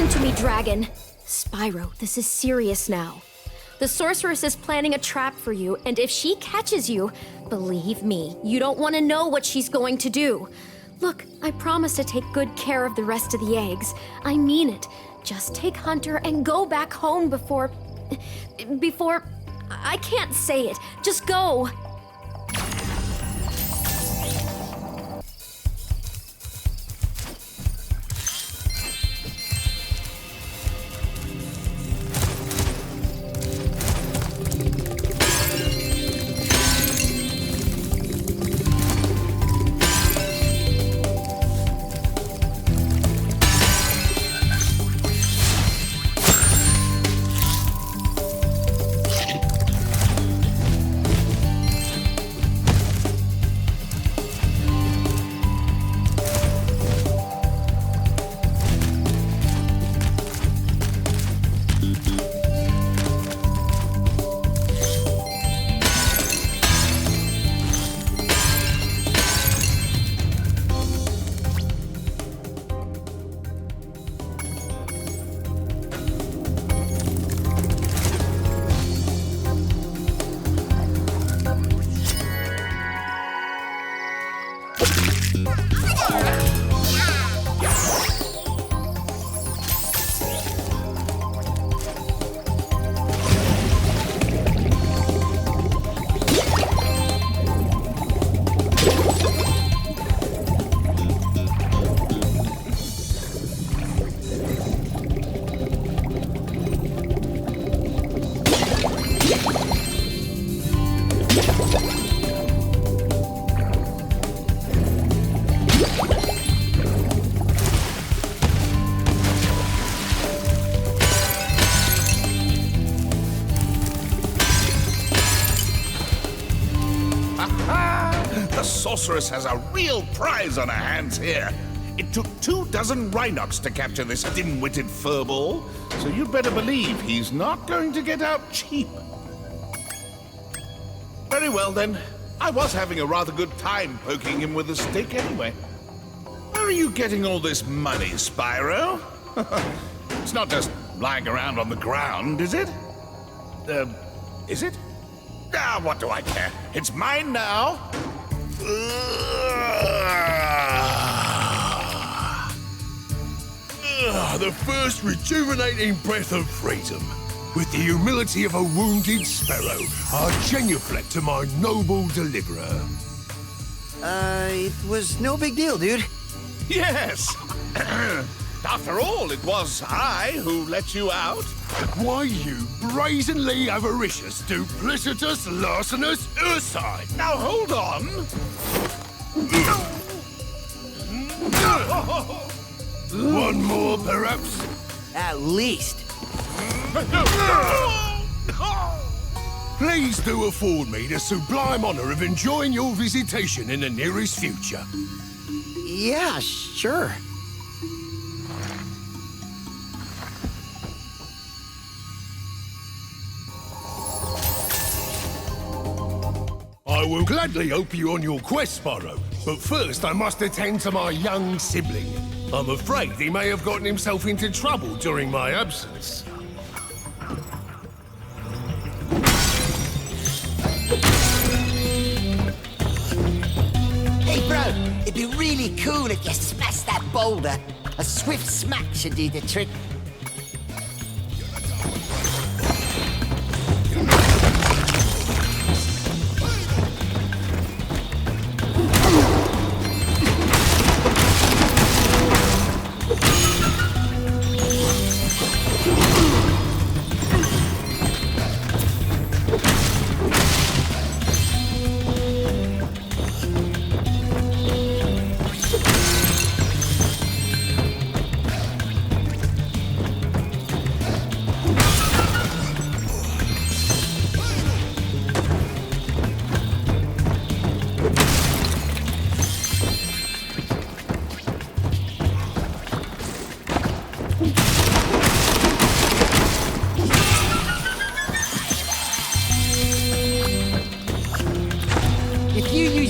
Listen to me, Dragon. Spyro, this is serious now. The Sorceress is planning a trap for you, and if she catches you, believe me, you don't want to know what she's going to do. Look, I promise to take good care of the rest of the eggs. I mean it. Just take Hunter and go back home before... I can't say it. Just go. Sorceress has a real prize on her hands here. It took 24 Rhynocs to capture this dim-witted furball, so you'd better believe he's not going to get out cheap. Very well, then. I was having a rather good time poking him with a stick anyway. Where are you getting all this money, Spyro? It's not just lying around on the ground, is it? Is it? Ah, what do I care? It's mine now. The first rejuvenating breath of freedom. With the humility of a wounded sparrow, I genuflect to my noble deliverer. It was no big deal, dude. Yes! After all, it was I who let you out. Why, you brazenly avaricious, duplicitous, larcenous ursine! Now hold on! One more, perhaps? At least. Please do afford me the sublime honor of enjoying your visitation in the nearest future. Yeah, sure. I will gladly help you on your quest, Spyro, but first I must attend to my young sibling. I'm afraid he may have gotten himself into trouble during my absence. Hey, bro, it'd be really cool if you smashed that boulder. A swift smack should do the trick.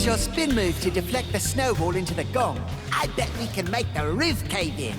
Your spin move to deflect the snowball into the gong, I bet we can make the roof cave in.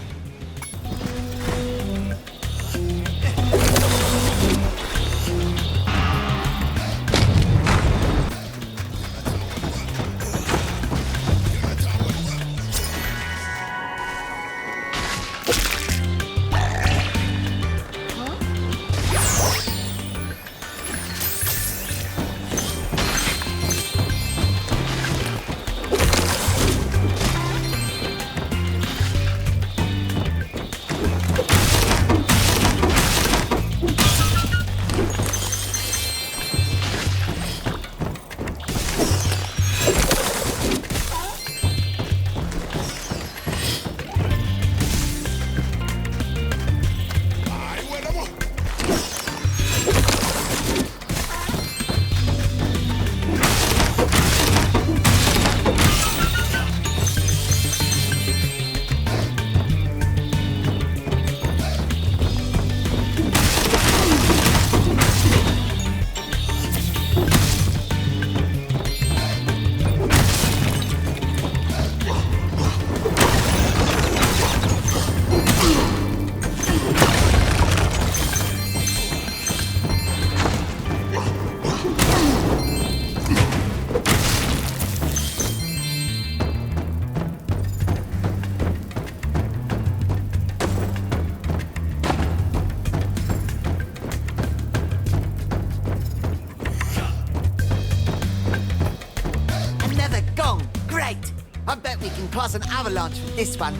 I bet we can cause an avalanche with this one.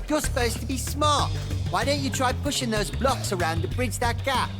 You're supposed to be smart. Why don't you try pushing those blocks around to bridge that gap?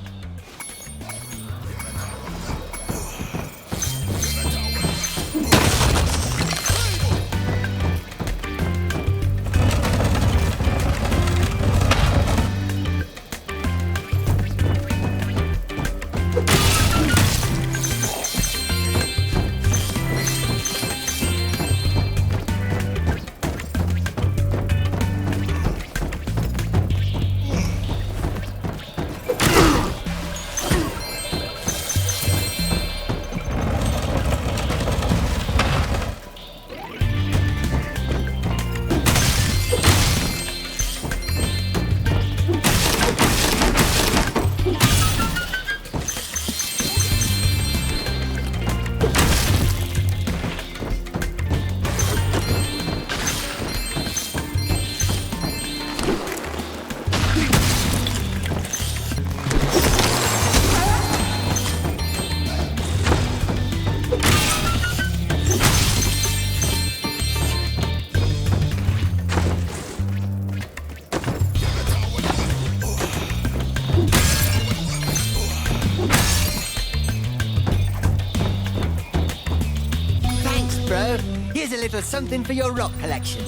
Here's a little something for your rock collection.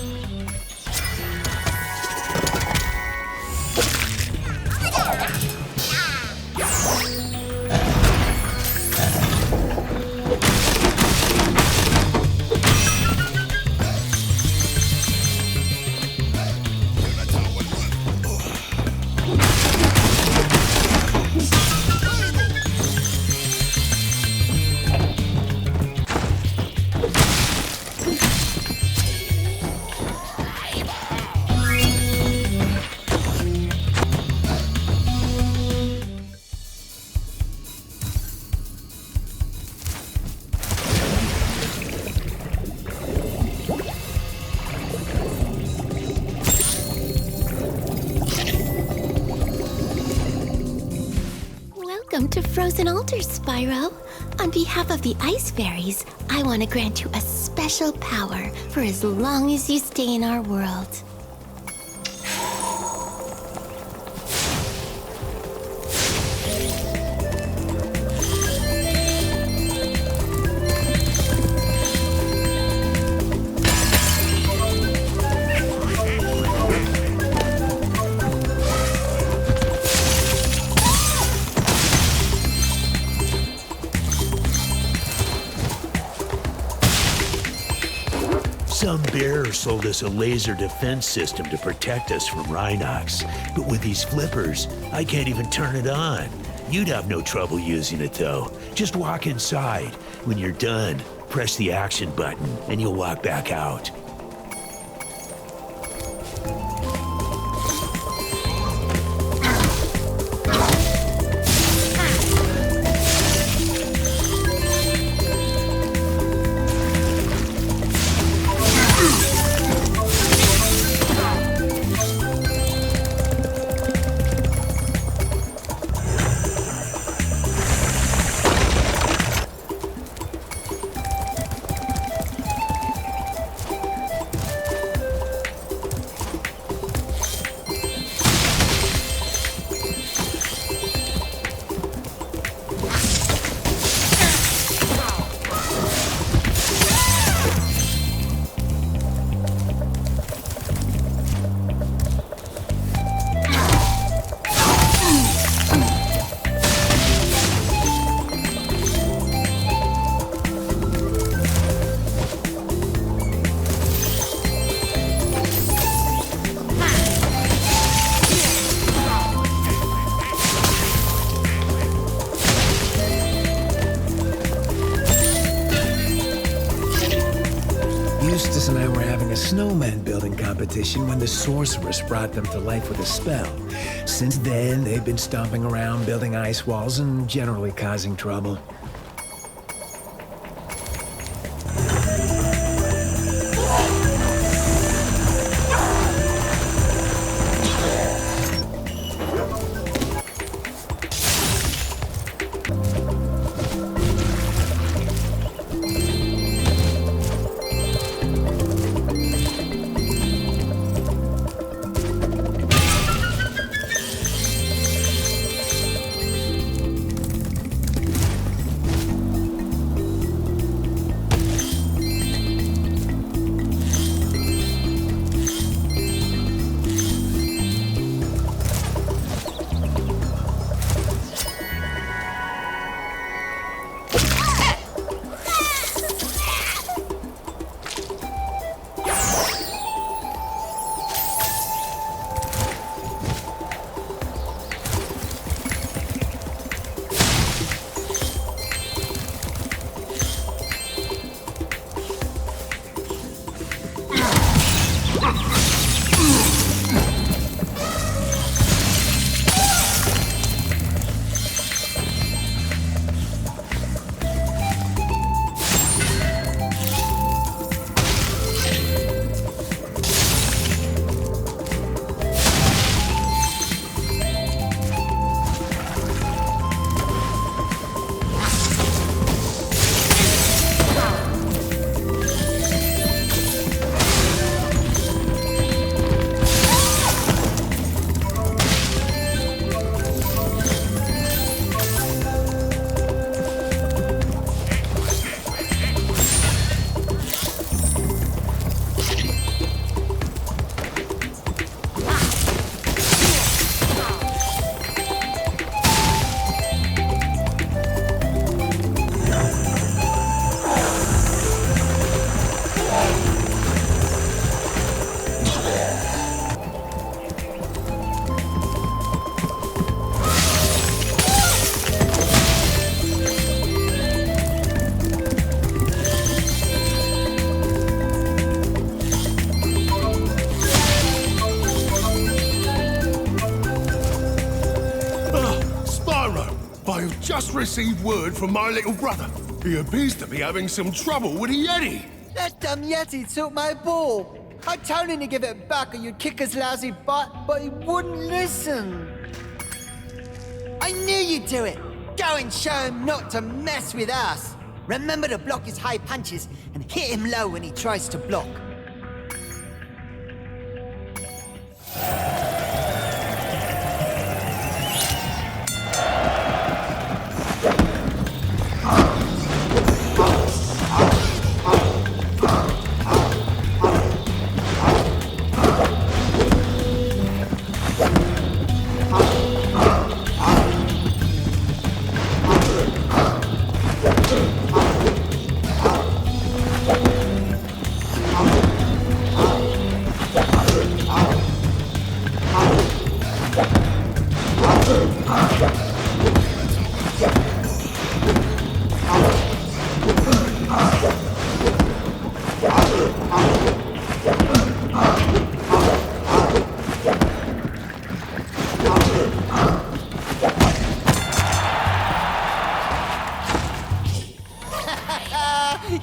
Welcome to Frozen Altars, Spyro. On behalf of the Ice Fairies, I want to grant you a special power for as long as you stay in our world. Some bearer sold us a laser defense system to protect us from Rhynocs. But with these flippers, I can't even turn it on. You'd have no trouble using it, though. Just walk inside. When you're done, press the action button, and you'll walk back out. Sorceress and I were having a snowman building competition when the Sorceress brought them to life with a spell. Since then, they've been stomping around, building ice walls, and generally causing trouble. Just received word from my little brother. He appears to be having some trouble with a Yeti. That dumb Yeti took my ball. I told him to give it back or you'd kick his lousy butt, but he wouldn't listen. I knew you'd do it. Go and show him not to mess with us. Remember to block his high punches and hit him low when he tries to block.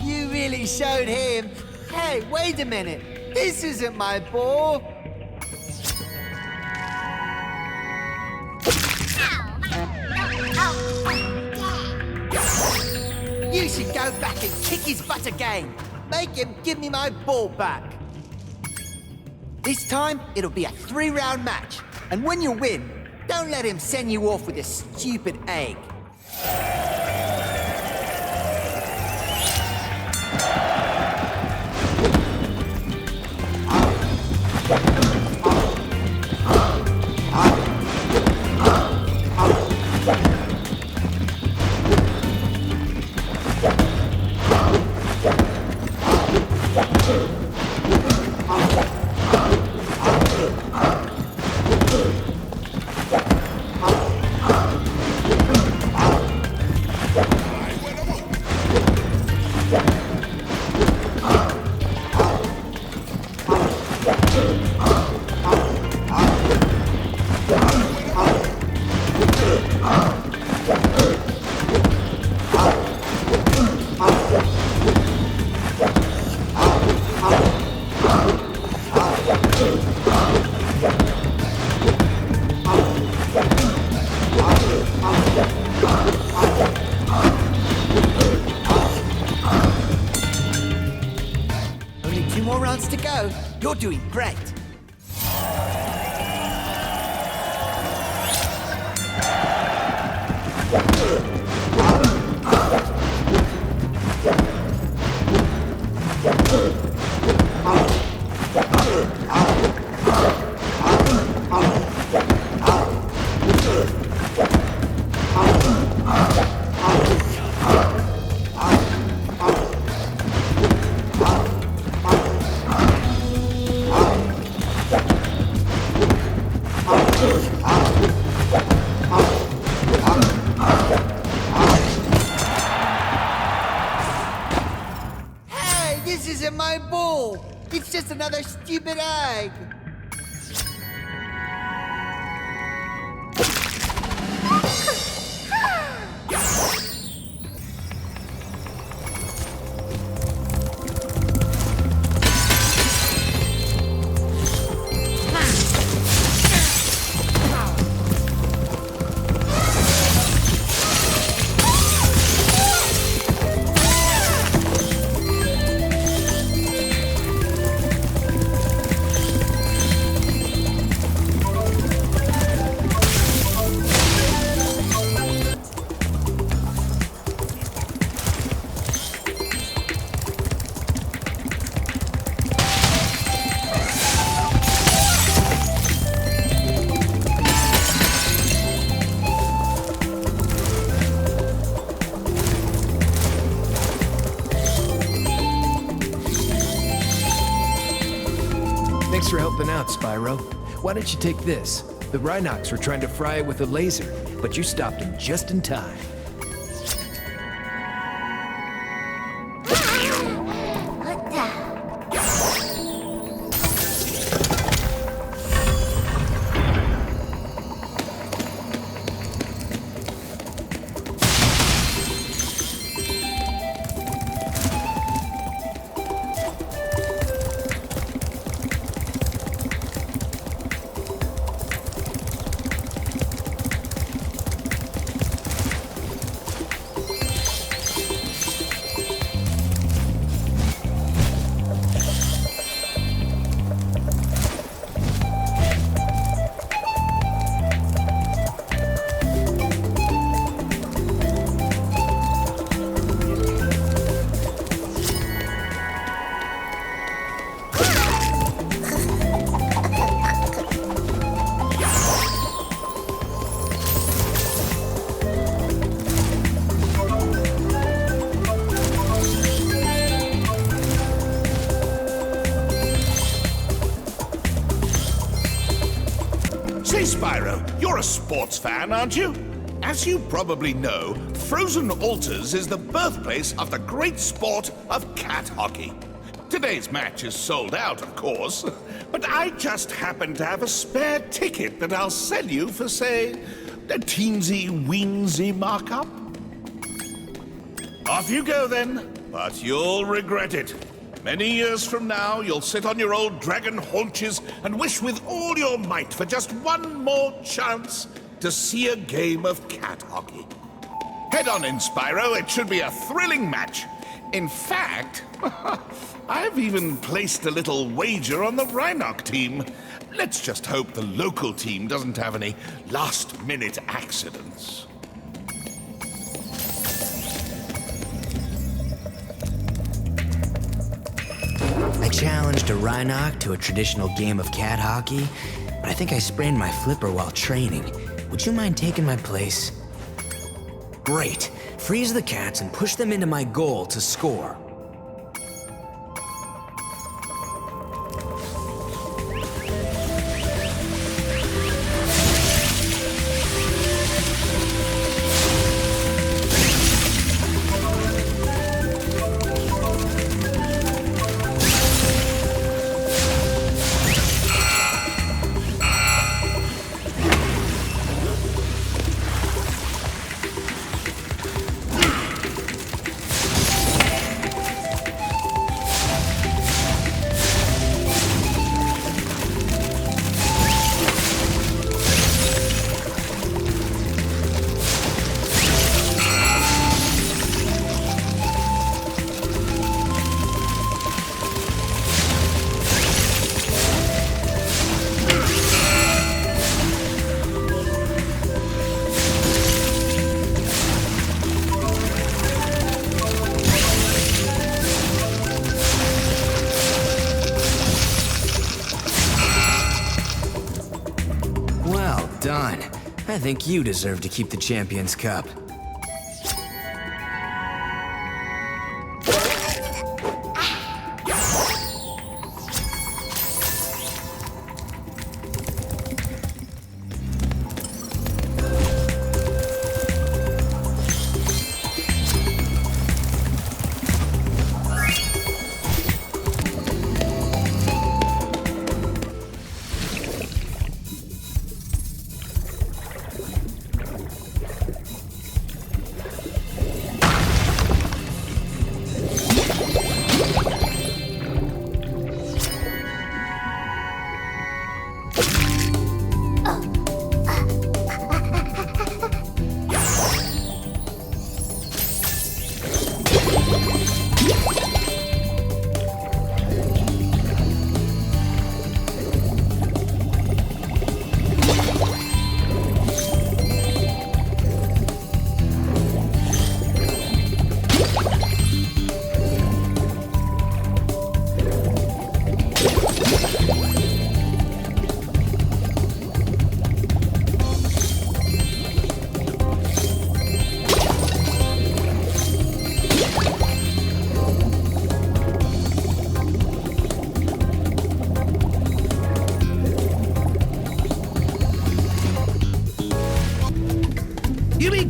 You really showed him. Hey, wait a minute. This isn't my ball. You should go back and kick his butt again. Make him give me my ball back. This time, it'll be a 3-round match. And when you win, don't let him send you off with a stupid egg. You're doing great. Hey, this isn't my bowl. It's just another stupid egg. Thanks for helping out, Spyro. Why don't you take this? The Rhynocs were trying to fry it with a laser, but you stopped them just in time. Say, Spyro, you're a sports fan, aren't you? As you probably know, Frozen Altars is the birthplace of the great sport of cat hockey. Today's match is sold out, of course, but I just happen to have a spare ticket that I'll sell you for, say, a teensy-weensy markup. Off you go, then, but you'll regret it. Many years from now, you'll sit on your old dragon haunches and wish with all your might for just one more chance to see a game of cat hockey. Head on in, Spyro. It should be a thrilling match. In fact, I've even placed a little wager on the Rhynoc team. Let's just hope the local team doesn't have any last-minute accidents. I challenged a Rhynoc to a traditional game of cat hockey, but I think I sprained my flipper while training. Would you mind taking my place? Great. Freeze the cats and push them into my goal to score. I think you deserve to keep the Champions Cup.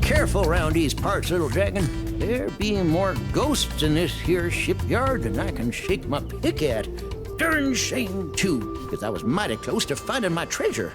Careful round these parts, little dragon. There be more ghosts in this here shipyard than I can shake my pick at. Darn shame, too, because I was mighty close to finding my treasure.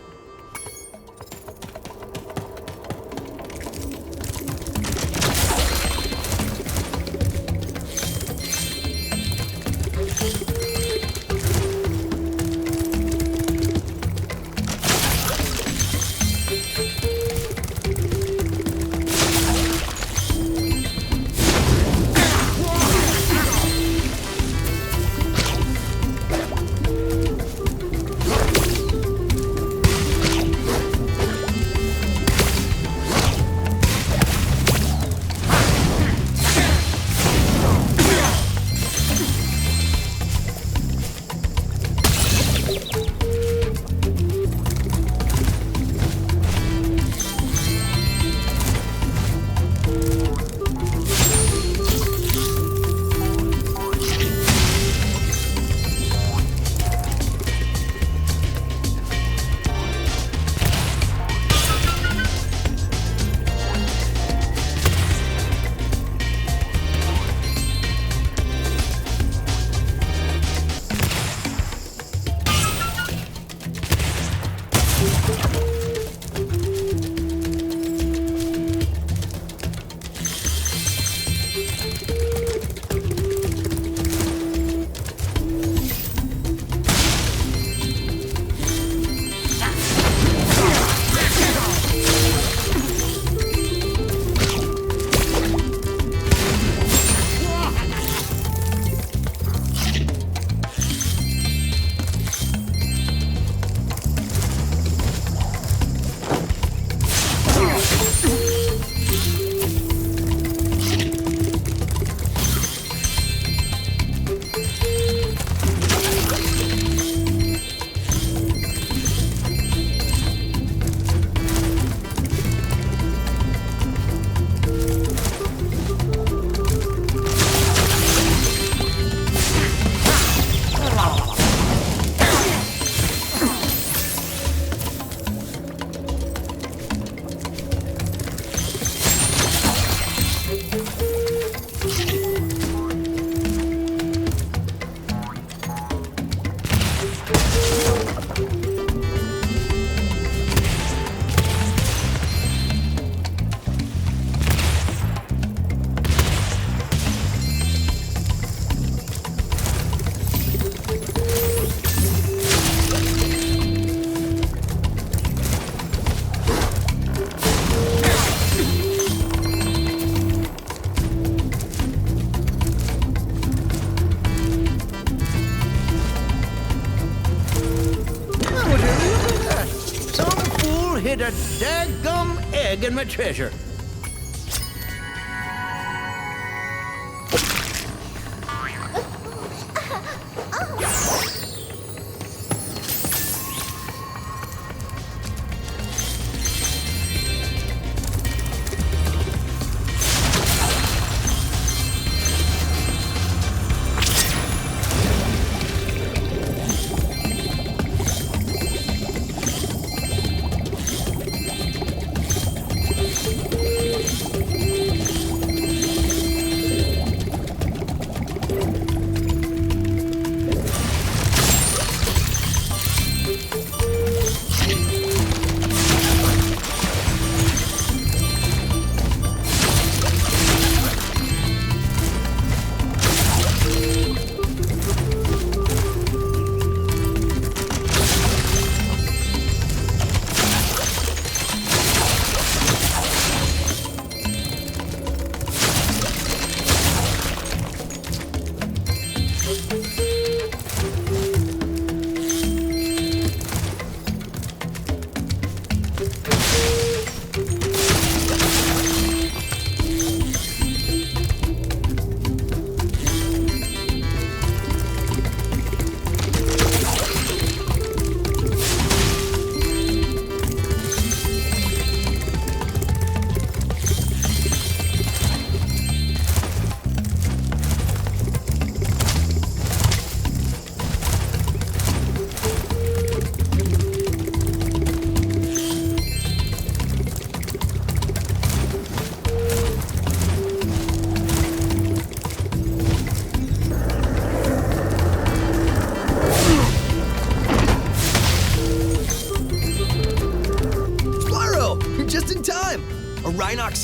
hid a daggum egg in my treasure.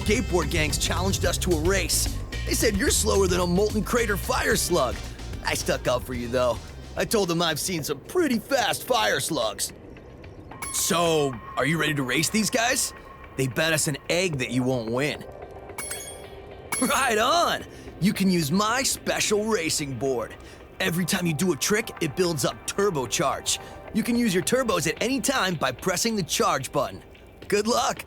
skateboard gangs challenged us to a race. They said you're slower than a molten crater fire slug. I stuck up for you, though. I told them I've seen some pretty fast fire slugs. So, are you ready to race these guys? They bet us an egg that you won't win. Right on! You can use my special racing board. Every time you do a trick, it builds up turbocharge. You can use your turbos at any time by pressing the charge button. Good luck!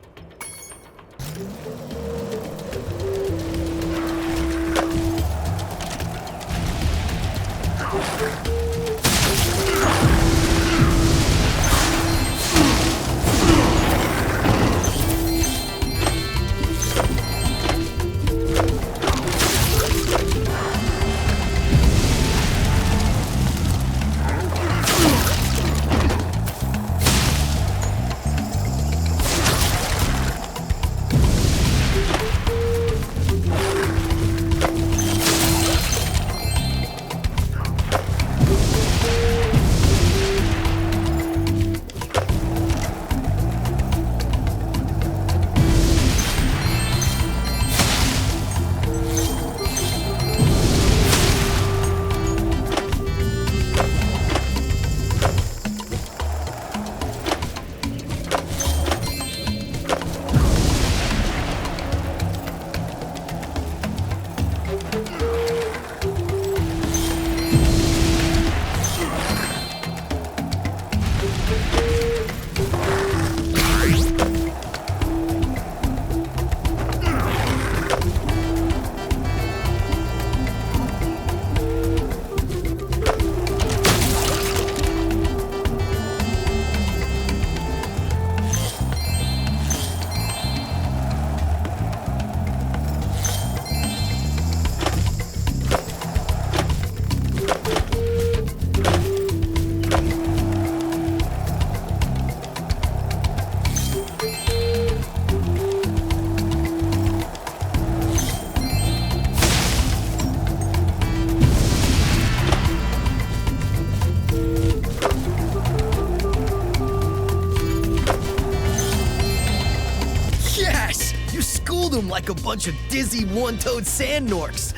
Like a bunch of dizzy one-toed sand norks.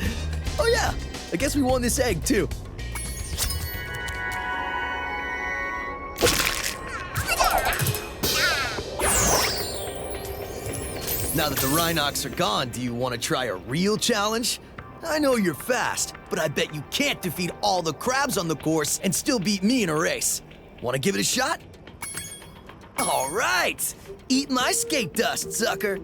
Oh yeah, I guess we won this egg too. Now that the Rhynocs are gone, do you want to try a real challenge? I know you're fast, but I bet you can't defeat all the crabs on the course and still beat me in a race. Want to give it a shot? All right, eat my skate dust, sucker.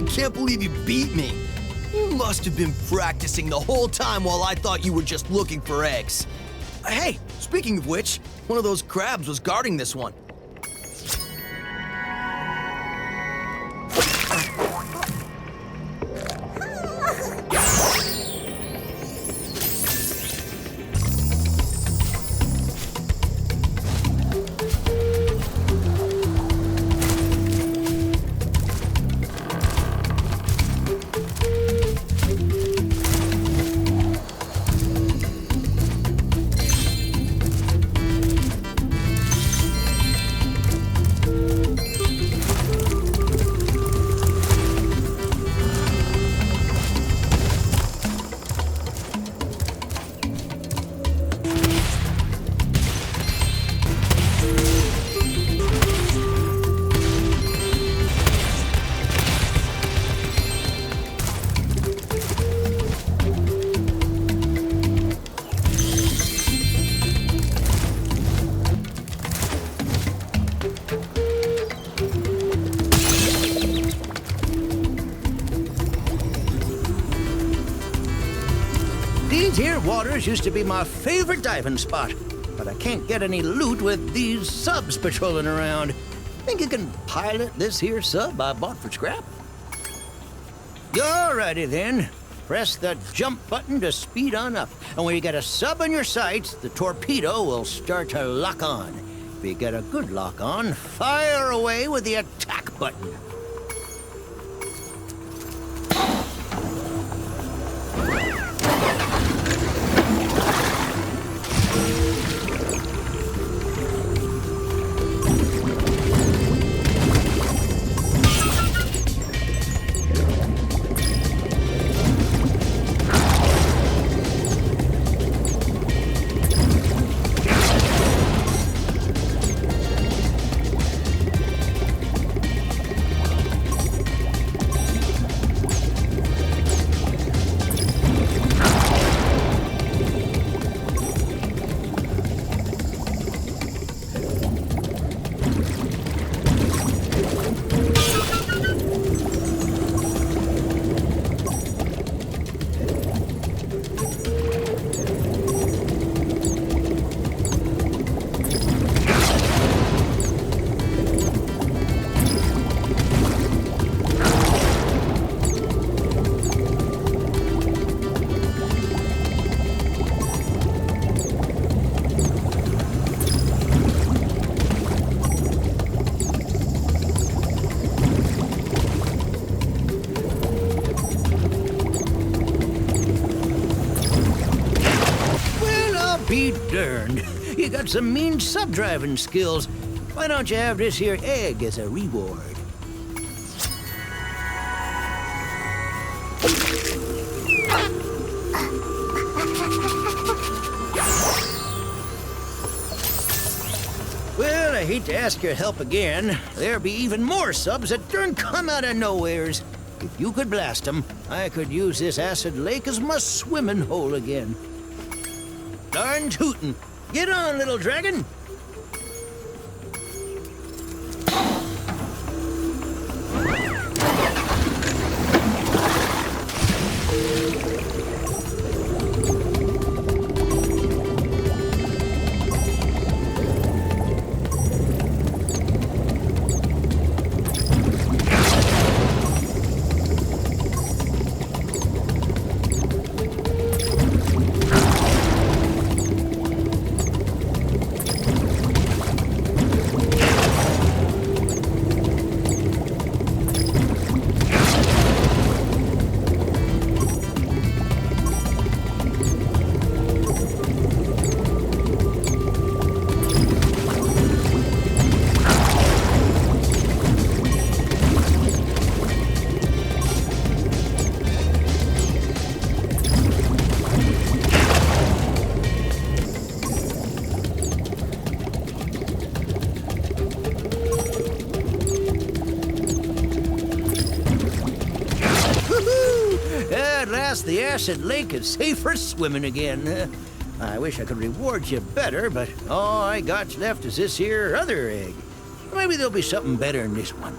Can't believe you beat me. You must have been practicing the whole time while I thought you were just looking for eggs. Hey, speaking of which, one of those crabs was guarding this one. These here waters used to be my favorite diving spot, but I can't get any loot with these subs patrolling around. Think you can pilot this here sub I bought for scrap? Alrighty then. Press the jump button to speed on up, and when you get a sub on your sights, the torpedo will start to lock on. If you get a good lock on, fire away with the attack button. Be darned. You got some mean sub-driving skills. Why don't you have this here egg as a reward? Well, I hate to ask your help again. There'll be even more subs that don't come out of nowheres. If you could blast them, I could use this acid lake as my swimming hole again. Darn tootin'. Get on, little dragon. At last, the acid lake is safe for swimming again. I wish I could reward you better, but all I got left is this here other egg. Maybe there'll be something better in this one.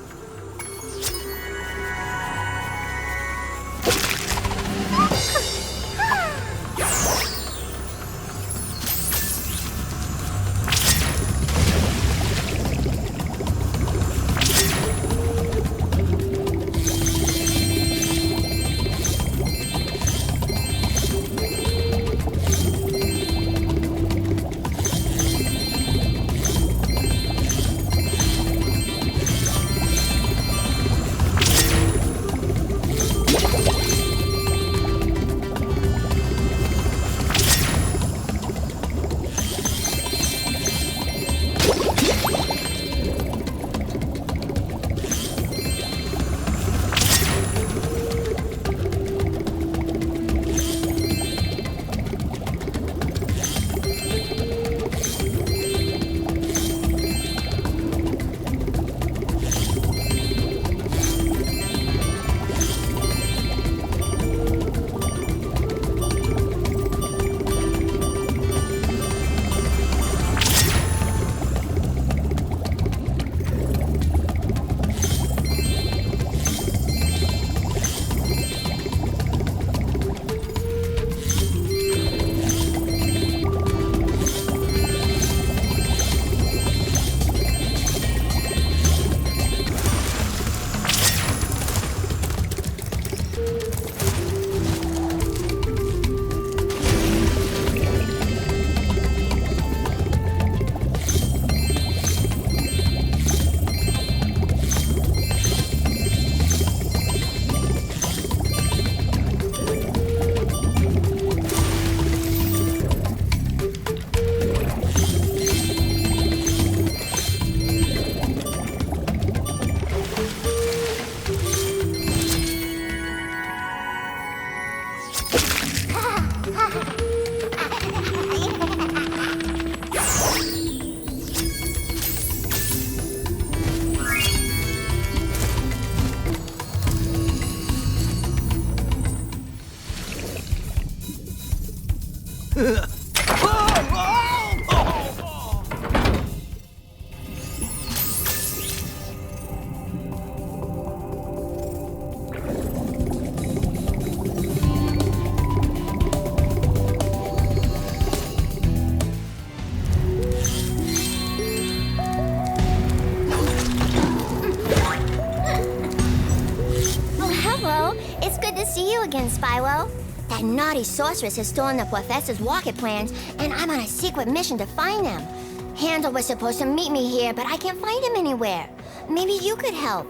see you again, Spyro. That naughty sorceress has stolen the professor's rocket plans, and I'm on a secret mission to find them. Handel was supposed to meet me here, but I can't find him anywhere. Maybe you could help.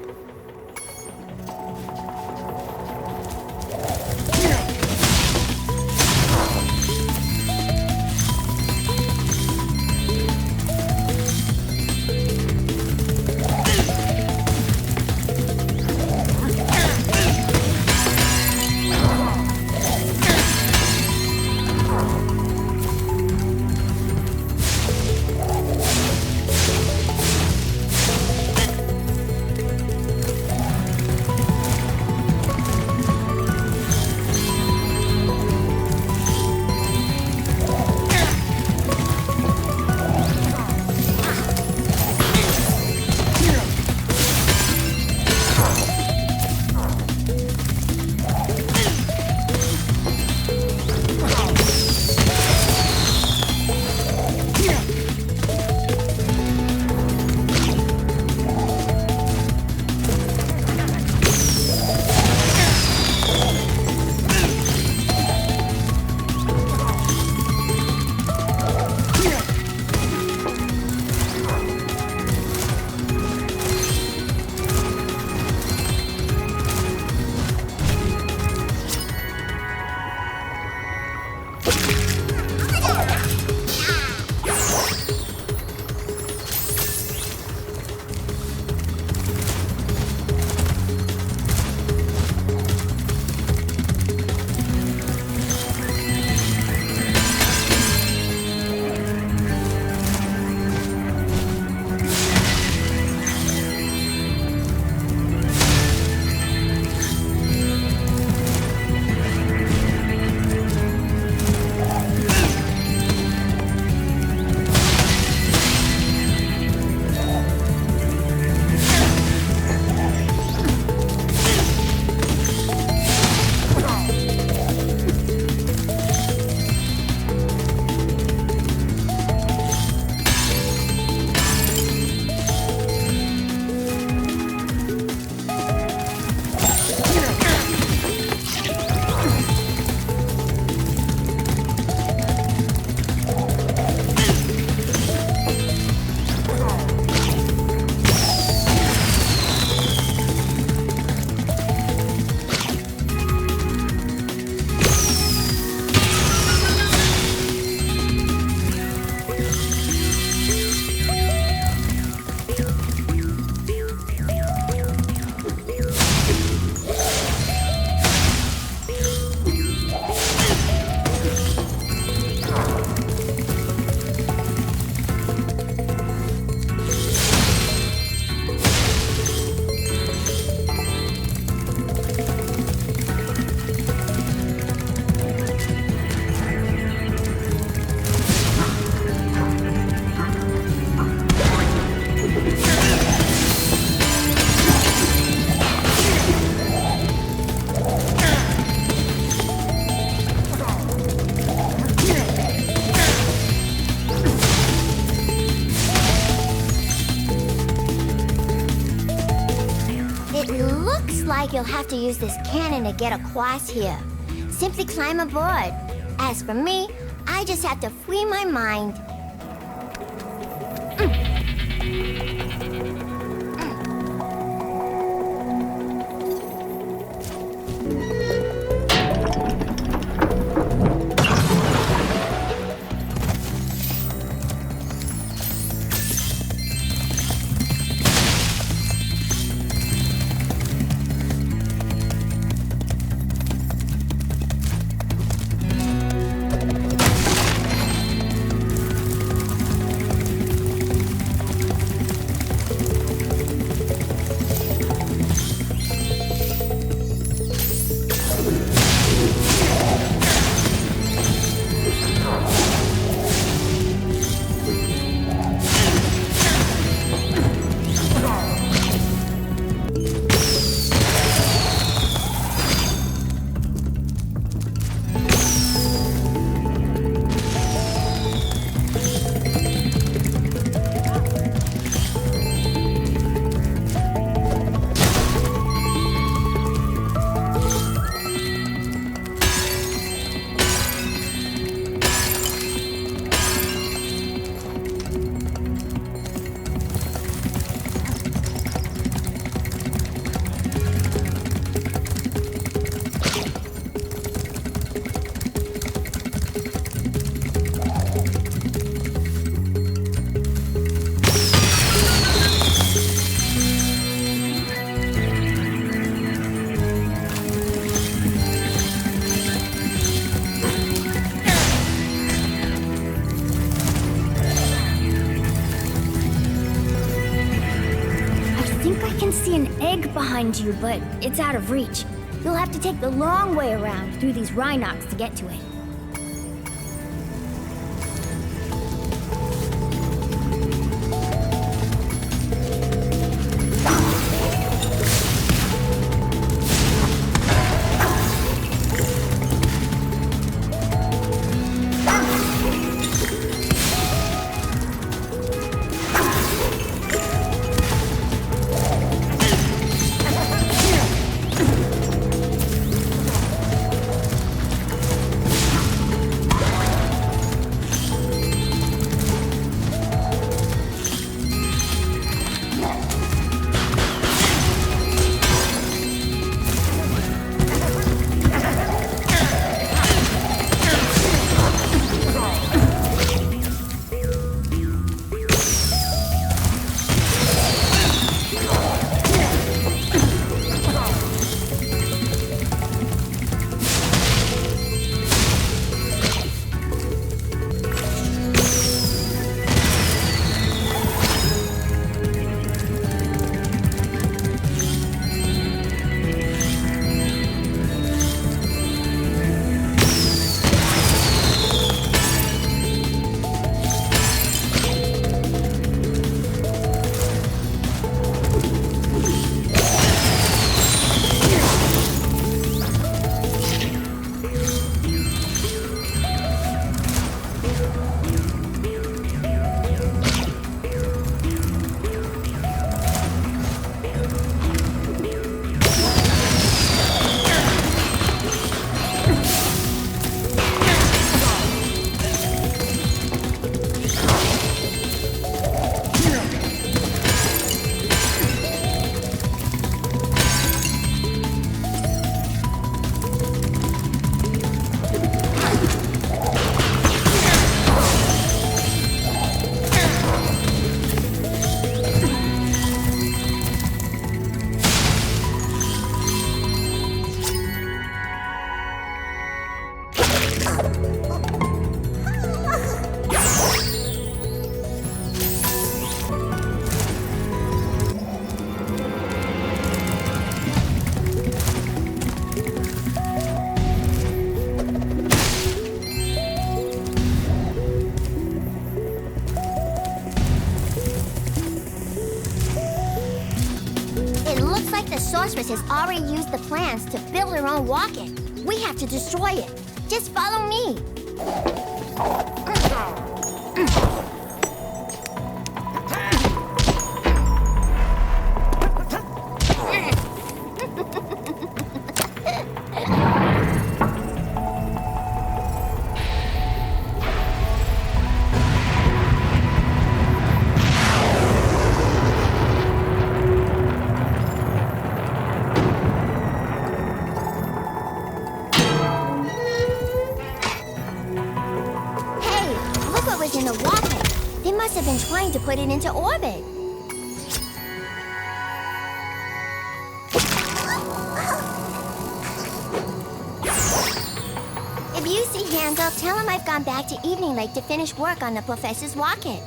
Like you'll have to use this cannon to get across here. Simply climb aboard. As for me, I just have to free my mind. think I can see an egg behind you, but it's out of reach. You'll have to take the long way around through these Rhynocs to get to it. Sorceress has already used the plans to build her own rocket. We have to destroy it. Just follow me. In the rocket. They must have been trying to put it into orbit. If you see Handel, tell him I've gone back to Evening Lake to finish work on the professor's rocket.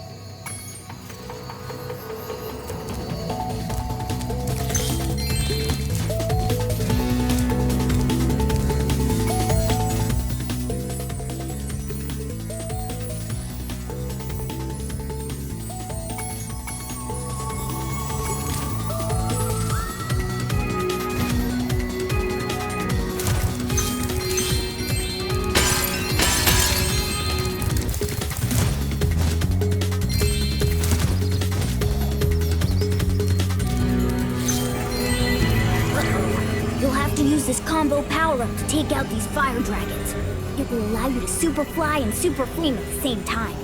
This combo power-up to take out these fire dragons. It will allow you to super fly and super flame at the same time.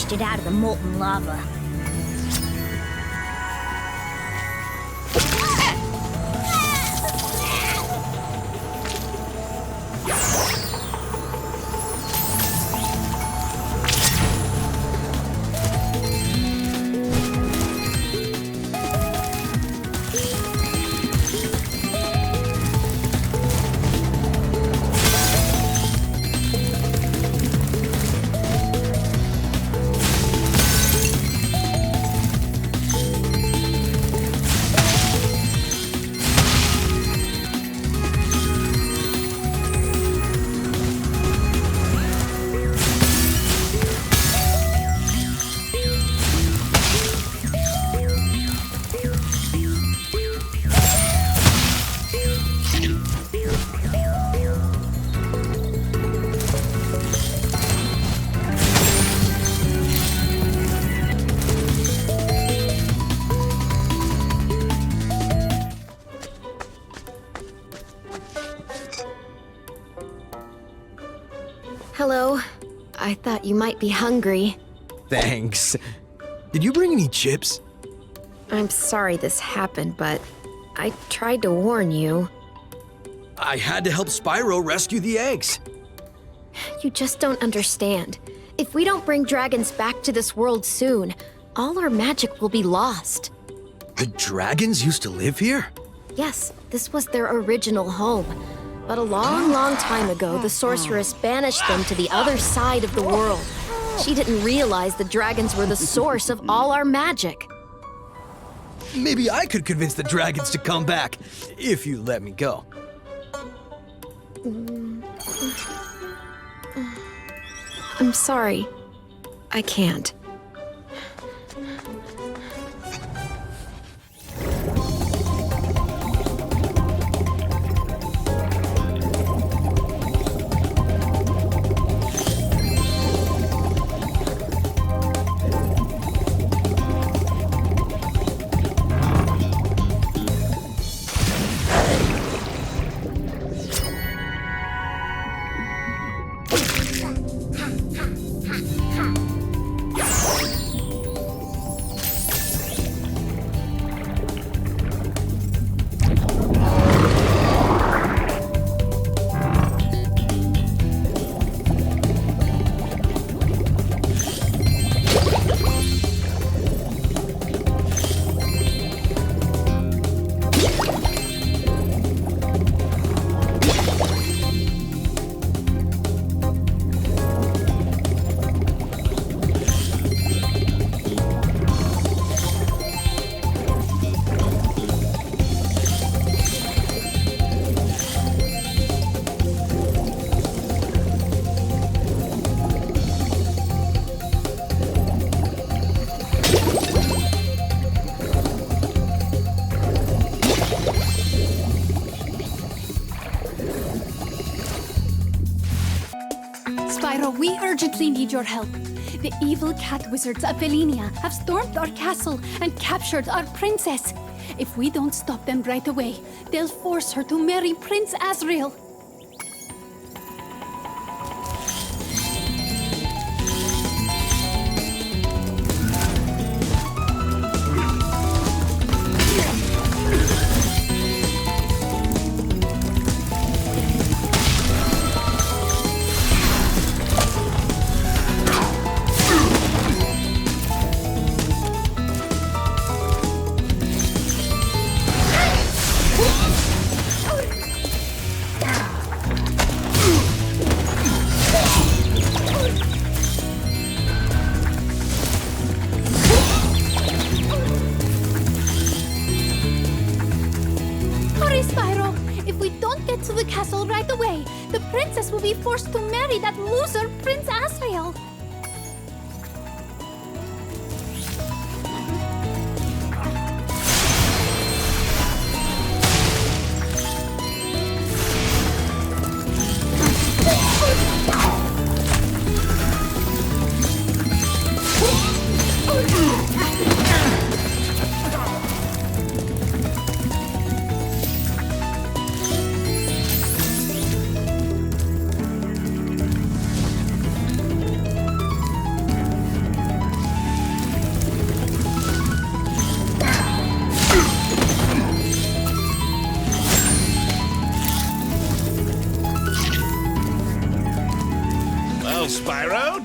fished it out of the molten lava. Hello. I thought you might be hungry. Thanks. Did you bring any chips? I'm sorry this happened, but I tried to warn you. I had to help Spyro rescue the eggs. You just don't understand. If we don't bring dragons back to this world soon, all our magic will be lost. The dragons used to live here? Yes, this was their original home. But a long, long time ago, the Sorceress banished them to the other side of the world. She didn't realize the dragons were the source of all our magic. Maybe I could convince the dragons to come back, if you let me go. I'm sorry. I can't. Spyro, we urgently need your help. The evil cat wizards of Velinia have stormed our castle and captured our princess. If we don't stop them right away, they'll force her to marry Prince Azrael. The princess will be forced to marry that loser, Prince Azrael.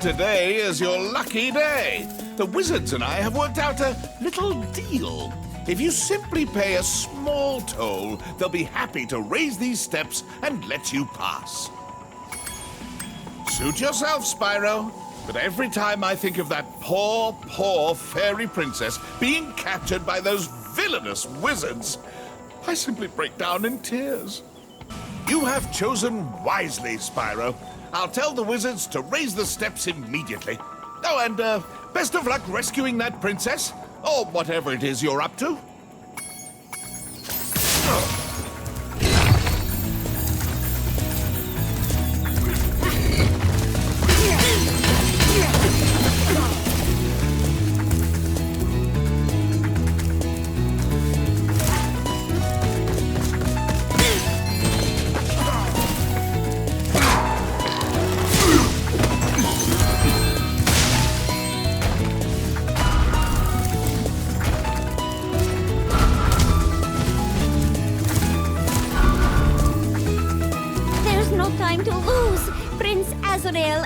today is your lucky day. The wizards and I have worked out a little deal. If you simply pay a small toll, they'll be happy to raise these steps and let you pass. Suit yourself, Spyro. But every time I think of that poor, poor fairy princess being captured by those villainous wizards, I simply break down in tears. You have chosen wisely, Spyro. I'll tell the wizards to raise the steps immediately. Oh, and best of luck rescuing that princess, or whatever it is you're up to.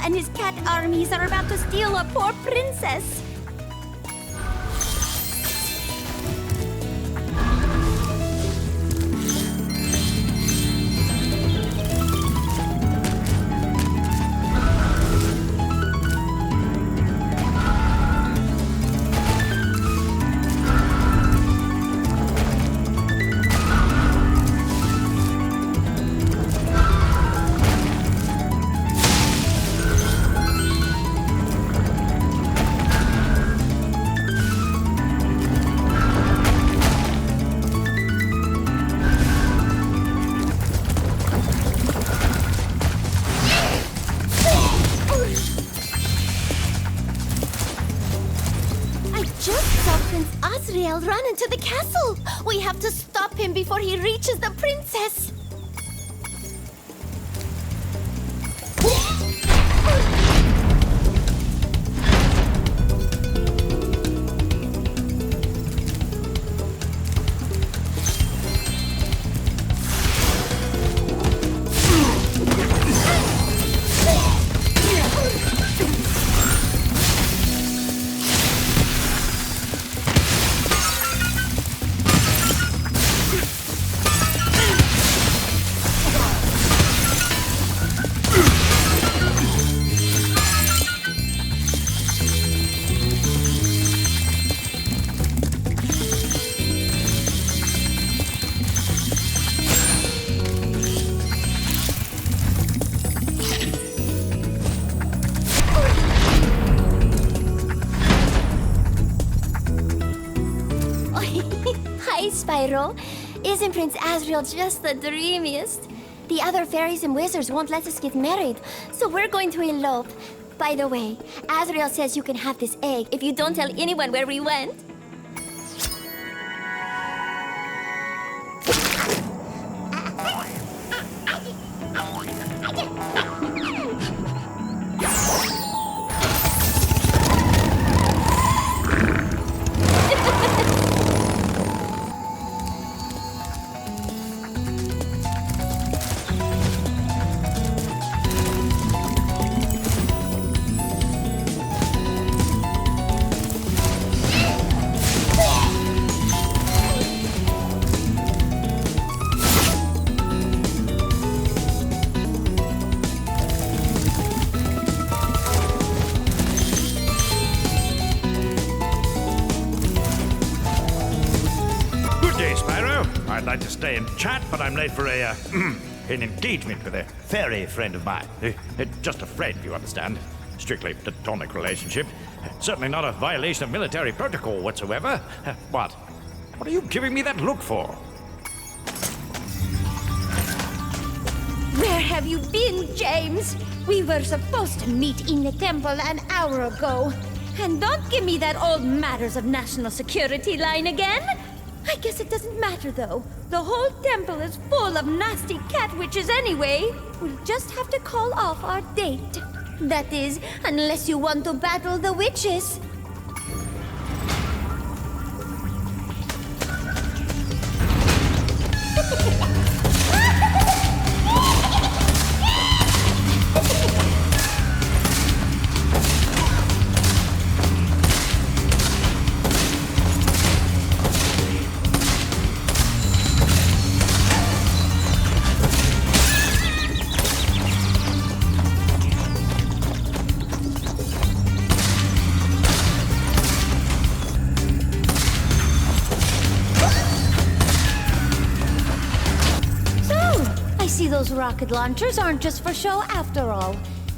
And his cat armies are about to steal a poor princess. Run into the castle! We have to stop him before he reaches the princess! Spyro. Isn't Prince Azrael just the dreamiest? The other fairies and wizards won't let us get married, so we're going to elope. By the way, Azrael says you can have this egg if you don't tell anyone where we went. I'd like to stay and chat, but I'm late for an engagement with a fairy friend of mine. Just a friend, you understand. Strictly platonic relationship. Certainly not a violation of military protocol whatsoever. What? What are you giving me that look for? Where have you been, James? We were supposed to meet in the temple an hour ago. And don't give me that old matters of national security line again. I guess it doesn't matter, though. The whole temple is full of nasty cat witches anyway. We'll just have to call off our date. That is, unless you want to battle the witches. those rocket launchers aren't just for show after all.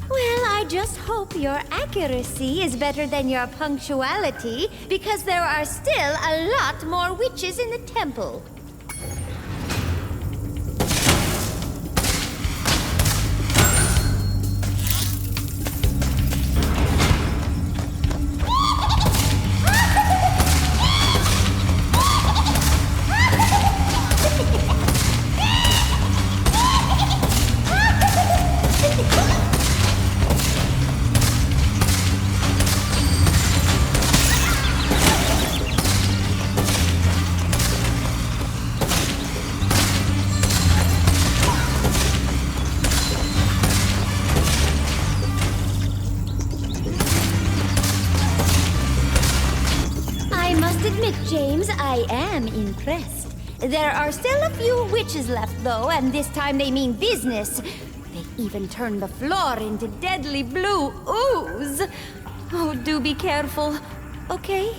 Well, I just hope your accuracy is better than your punctuality, because there are still a lot more witches in the temple. James, I am impressed. There are still a few witches left, though, and this time they mean business. They even turned the floor into deadly blue ooze. Oh, do be careful, okay?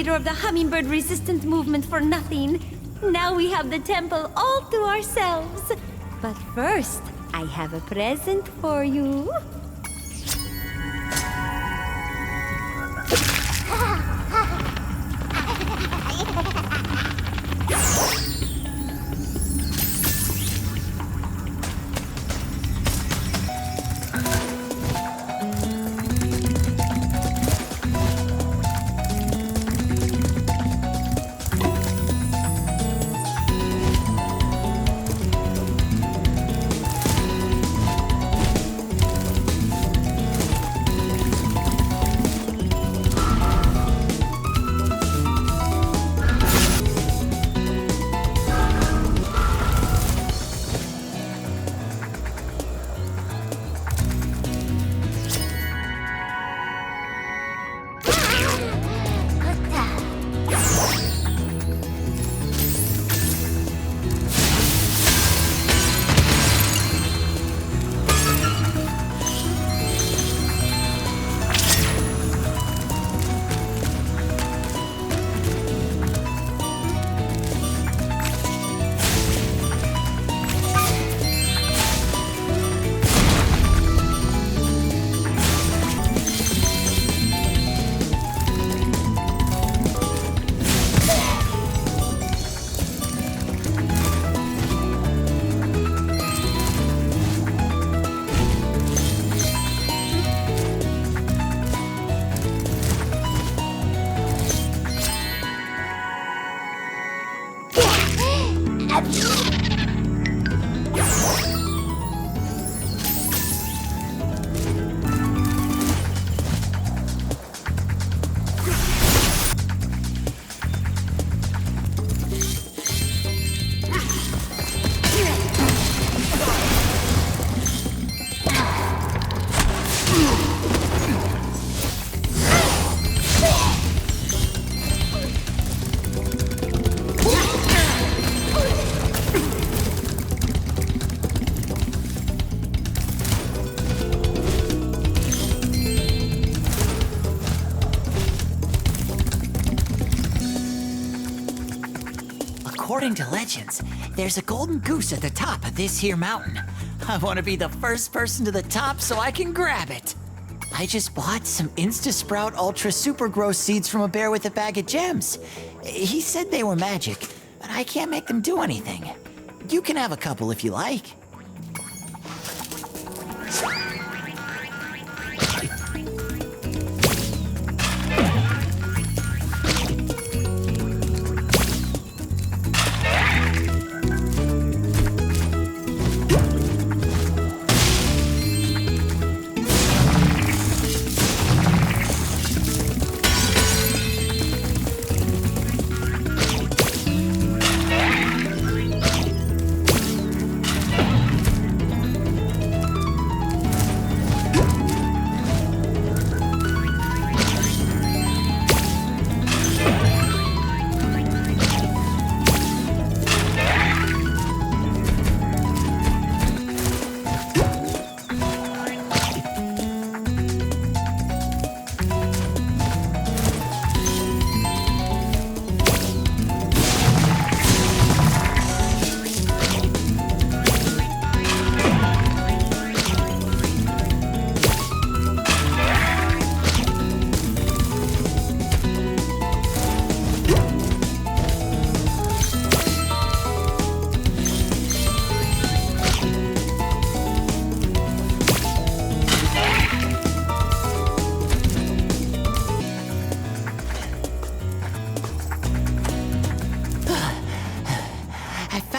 Of the hummingbird resistance movement for nothing. Now we have the temple all to ourselves. But first, I have a present for you. According to legends, there's a golden goose at the top of this here mountain. I want to be the first person to the top so I can grab it. I just bought some Insta-Sprout Ultra Super Gross seeds from a bear with a bag of gems. He said they were magic, but I can't make them do anything. You can have a couple if you like.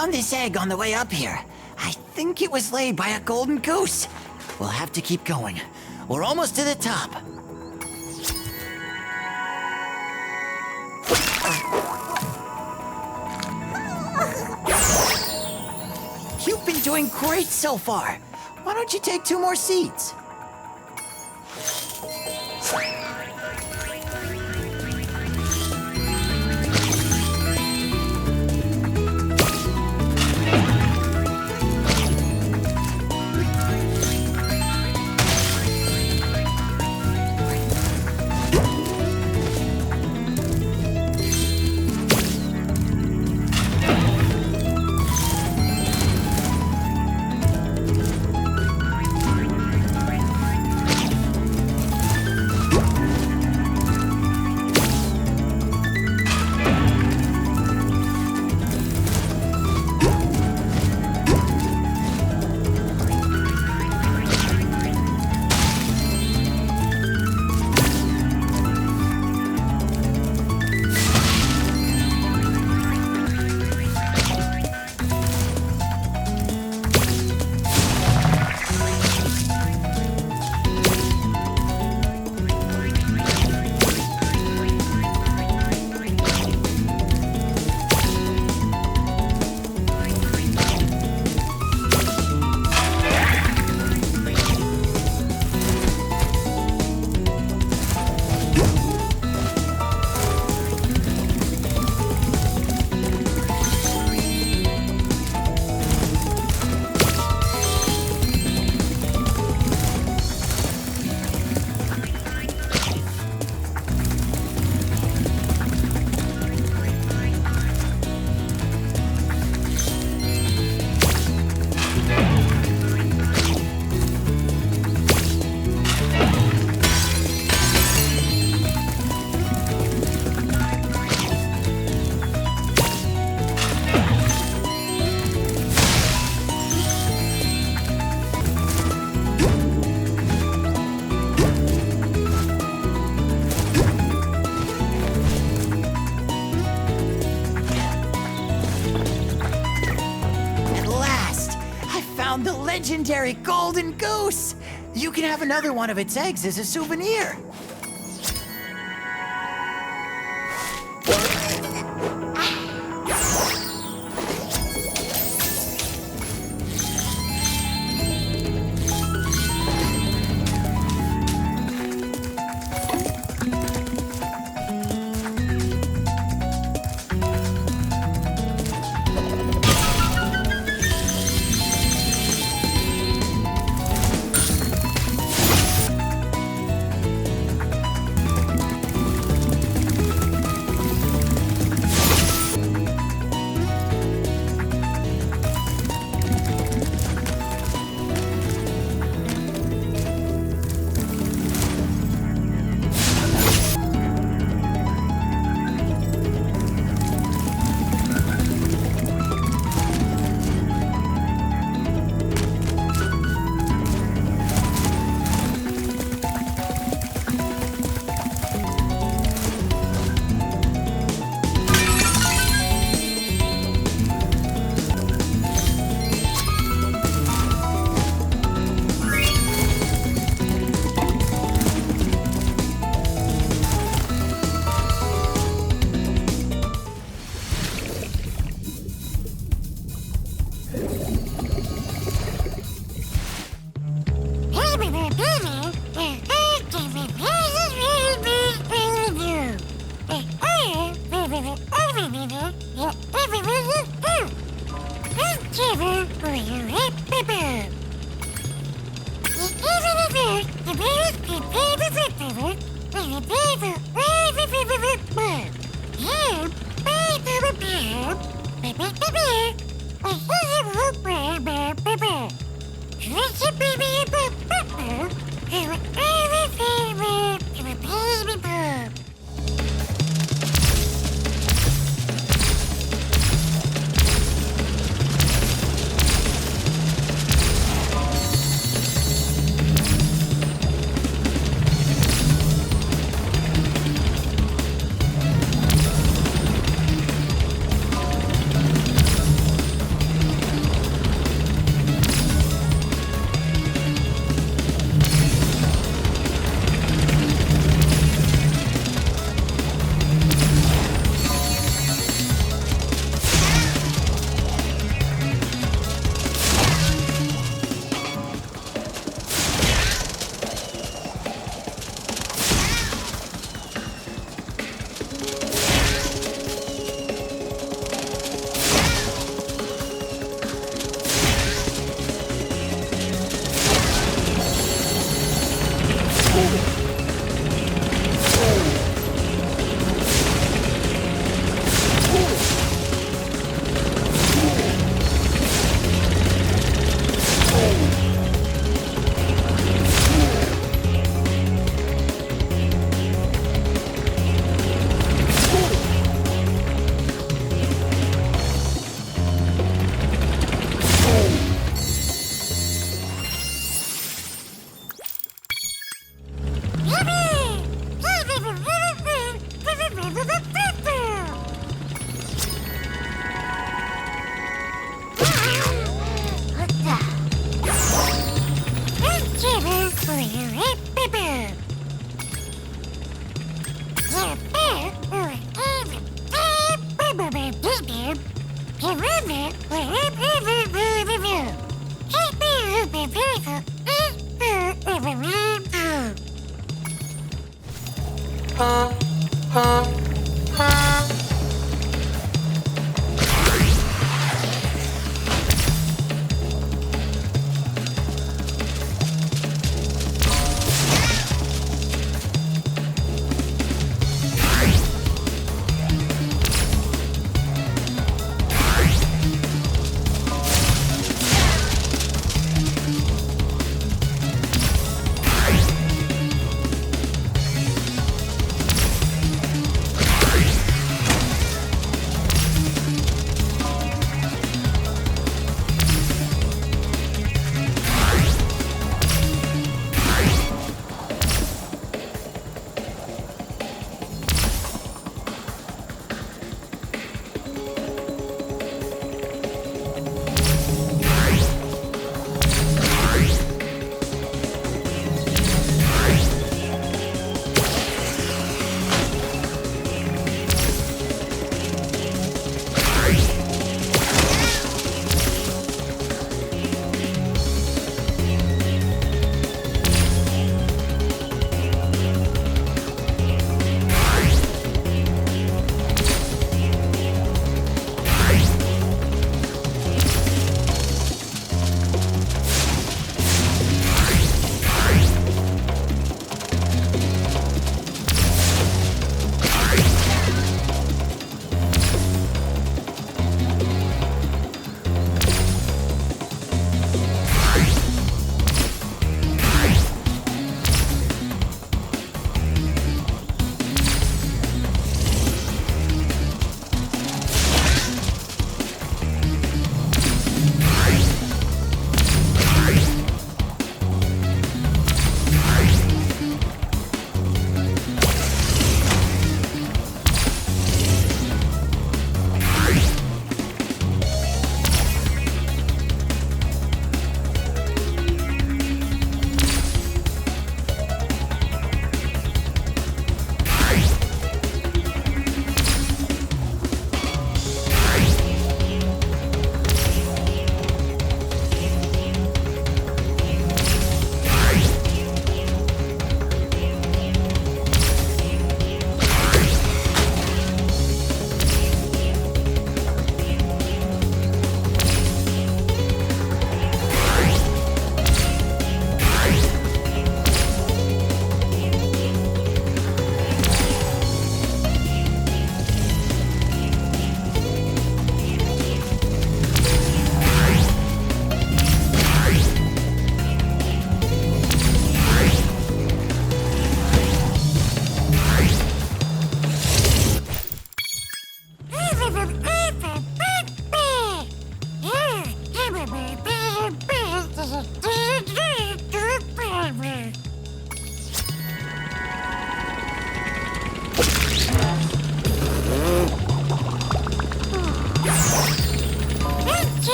found this egg on the way up here. I think it was laid by a golden goose. We'll have to keep going. We're almost to the top. You've been doing great so far. Why don't you take 2 more seats? Legendary golden goose! You can have another one of its eggs as a souvenir.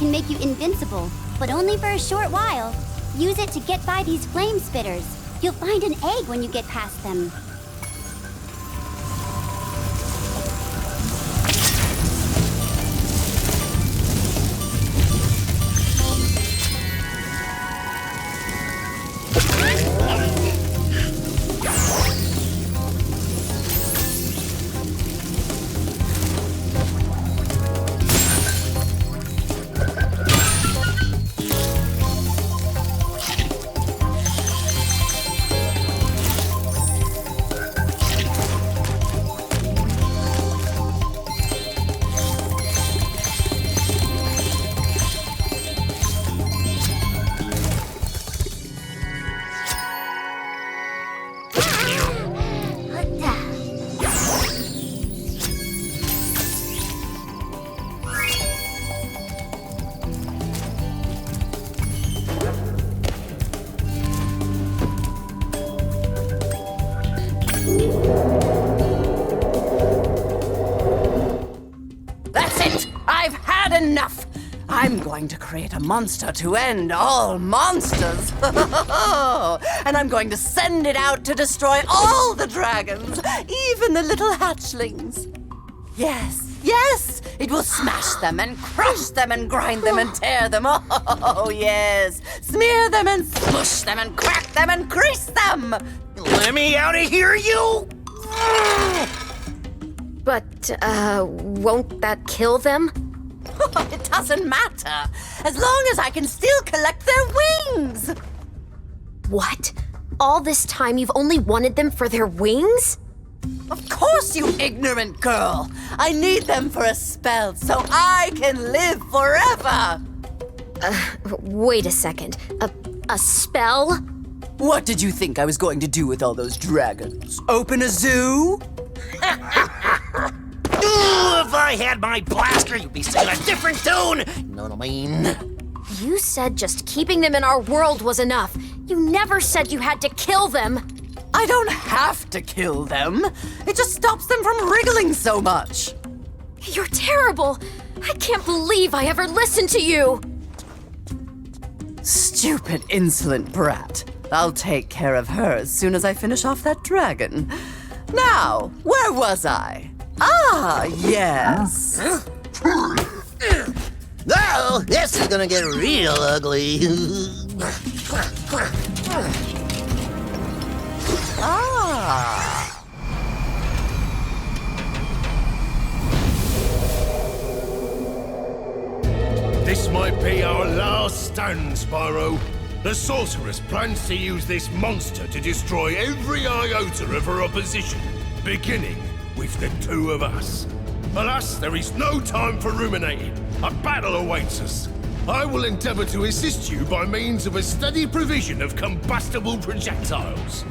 can make you invincible, but only for a short while. Use it to get by these flame spitters. You'll find an egg when you get past them. going to create a monster to end all monsters. And I'm going to send it out to destroy all the dragons, even the little hatchlings. Yes, it will smash them and crush them and grind them and tear them. Oh, yes. Smear them and smush them and crack them and crease them. Let me out of here, you! But, won't that kill them? It doesn't matter, as long as I can still collect their wings. What? All this time you've only wanted them for their wings? Of course, you ignorant girl. I need them for a spell so I can live forever. Wait a second. A spell? What did you think I was going to do with all those dragons? Open a zoo? Ooh, if I had my blaster, you'd be singing a different tune. You know what I mean? You said just keeping them in our world was enough. You never said you had to kill them. I don't have to kill them. It just stops them from wriggling so much. You're terrible. I can't believe I ever listened to you. Stupid, insolent brat. I'll take care of her as soon as I finish off that dragon. Now, where was I? Ah, yes. Oh, this is gonna get real ugly. Ah. This might be our last stand, Spyro. The Sorceress plans to use this monster to destroy every iota of her opposition, beginning with the two of us. Alas, there is no time for ruminating. A battle awaits us. I will endeavor to assist you by means of a steady provision of combustible projectiles.